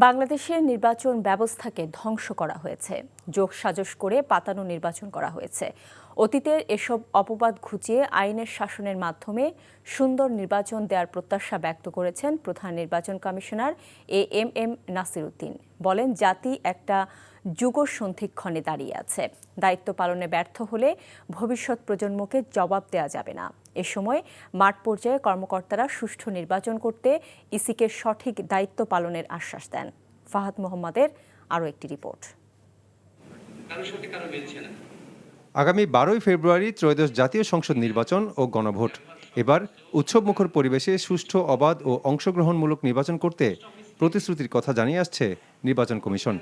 বাংলাদেশের নির্বাচন ব্যবস্থাকে ধ্বংস করা হয়েছে, যোগসাজশ করে পাতানো নির্বাচন করা হয়েছে। অতীতের এসব অপবাদ ঘুচিয়ে আইনের শাসনের মাধ্যমে সুন্দর নির্বাচন দেওয়ার প্রত্যাশা ব্যক্ত করেছেন প্রধান নির্বাচন কমিশনার এএমএম নাসির উদ্দিন। বলেন, জাতি একটা যুগসন্ধিক্ষণে দাঁড়িয়ে আছে। দায়িত্ব পালনে ব্যর্থ হলে ভবিষ্যৎ প্রজন্মকে জবাব দেওয়া যাবে না। এ সময় মাঠ পর্যায়ে কর্মকর্তারা সুষ্ঠু নির্বাচন করতে ইসিকে সঠিক দায়িত্ব পালনের আশ্বাস দেন। ফাহাদ মোহাম্মদের আরও একটি রিপোর্ট। আগামী 12ই ফেব্রুয়ারি ত্রয়োদশ জাতীয় সংসদ নির্বাচন ও গণভোট। এবার উৎসবমুখর পরিবেশে সুষ্ঠু, অবাধ ও অংশগ্রহণমূলক নির্বাচন করতে প্রতিশ্রুতির কথা জানিয়ে আসছে নির্বাচন কমিশন।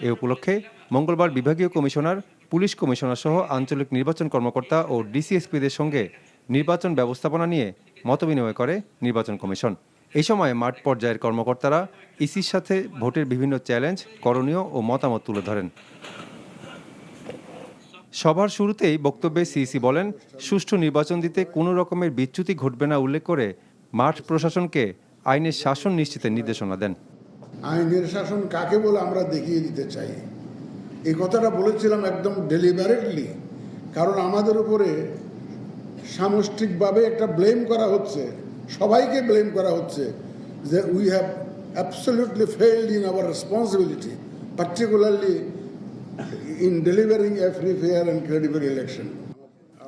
এ উপলক্ষে মঙ্গলবার বিভাগীয় কমিশনার, পুলিশ কমিশনার সহ আঞ্চলিক নির্বাচন কর্মকর্তা ও ডিসিএসপিদের সঙ্গে নির্বাচন ব্যবস্থাপনা নিয়ে মতবিনিময় করে নির্বাচন কমিশন। এই সময় মাঠ পর্যায়ের কর্মকর্তারা ইসির সাথে ভোটের বিভিন্ন চ্যালেঞ্জ, করণীয় ও মতামত তুলে ধরেন। সভার শুরুতেই বক্তব্যে সিইসি বলেন, সুষ্ঠু নির্বাচন দিতে কোনো রকমের বিচ্যুতি ঘটবে না উল্লেখ করে মাঠ প্রশাসনকে আইনের শাসন নিশ্চিতের নির্দেশনা দেন। আইনের শাসন কাকে বলে আমরা দেখিয়ে দিতে চাই, এই কথাটা বলেছিলাম একদম ডেলিবারেটলি, কারণ আমাদের উপরে সামষ্টিকভাবে একটা ব্লেম করা হচ্ছে, সবাইকে ব্লেম করা হচ্ছে যে we have absolutely failed in our responsibility, particularly in delivering a free, fair and credible election.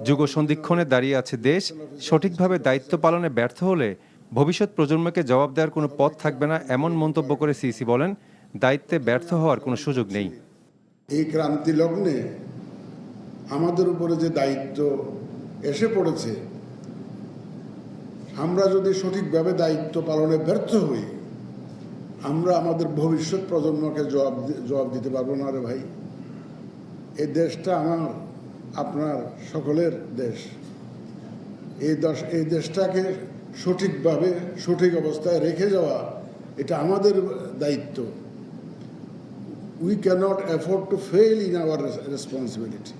যুগসন্ধিক্ষণে দাঁড়িয়ে আছে দেশ। সঠিকভাবে দায়িত্ব পালনে ব্যর্থ হলে ভবিষ্যৎ প্রজন্মকে জবাব দেওয়ার কোনো পথ থাকবে না, এমন মন্তব্য করে সিইসি বলেন, দায়িত্বে ব্যর্থ হওয়ার কোনো সুযোগ নেই। এই ক্রান্তি লগ্নে আমাদের উপরে যে দায়িত্ব এসে পড়েছে, আমরা যদি সঠিকভাবে দায়িত্ব পালনে ব্যর্থ হই, আমরা আমাদের ভবিষ্যৎ প্রজন্মকে জবাব দিতে পারবো না রে ভাই। এই দেশটা আমার, আপনার সকলের দেশ। এই দেশটাকে সঠিকভাবে সঠিক অবস্থায় রেখে যাওয়া, এটা আমাদের দায়িত্ব। We can't afford to fail in our responsibility.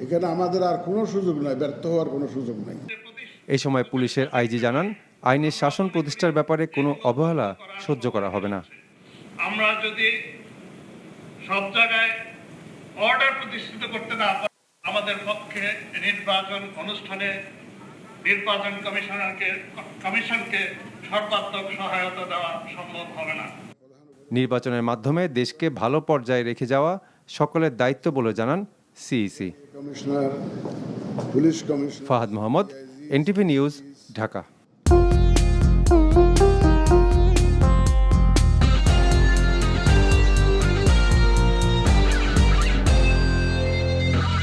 এখানে আমাদের আর কোনো সুযোগ নাই, ব্যর্থ হওয়ার কোনো সুযোগ নাই। এই সময় পুলিশের আইজি জানান, আইনের শাসন প্রতিষ্ঠার ব্যাপারে কোনো অবহেলা সহ্য করা হবে না। আমরা যদি সব জায়গায় অর্ডার প্রতিষ্ঠিত করতে না পারি, আমাদের পক্ষে নির্বাচন অনুষ্ঠানে নির্বাচন কমিশনকে সর্বাত্মক সহায়তা দেওয়া সম্ভব হবে না। নির্বাচনের মাধ্যমে দেশকে ভালো পর্যায়ে রেখে যাওয়া সকলের দায়িত্ব বলে জানান CEC. Commissioner, police commissioner. Fahad Mohammad, NTV news, Dhaka.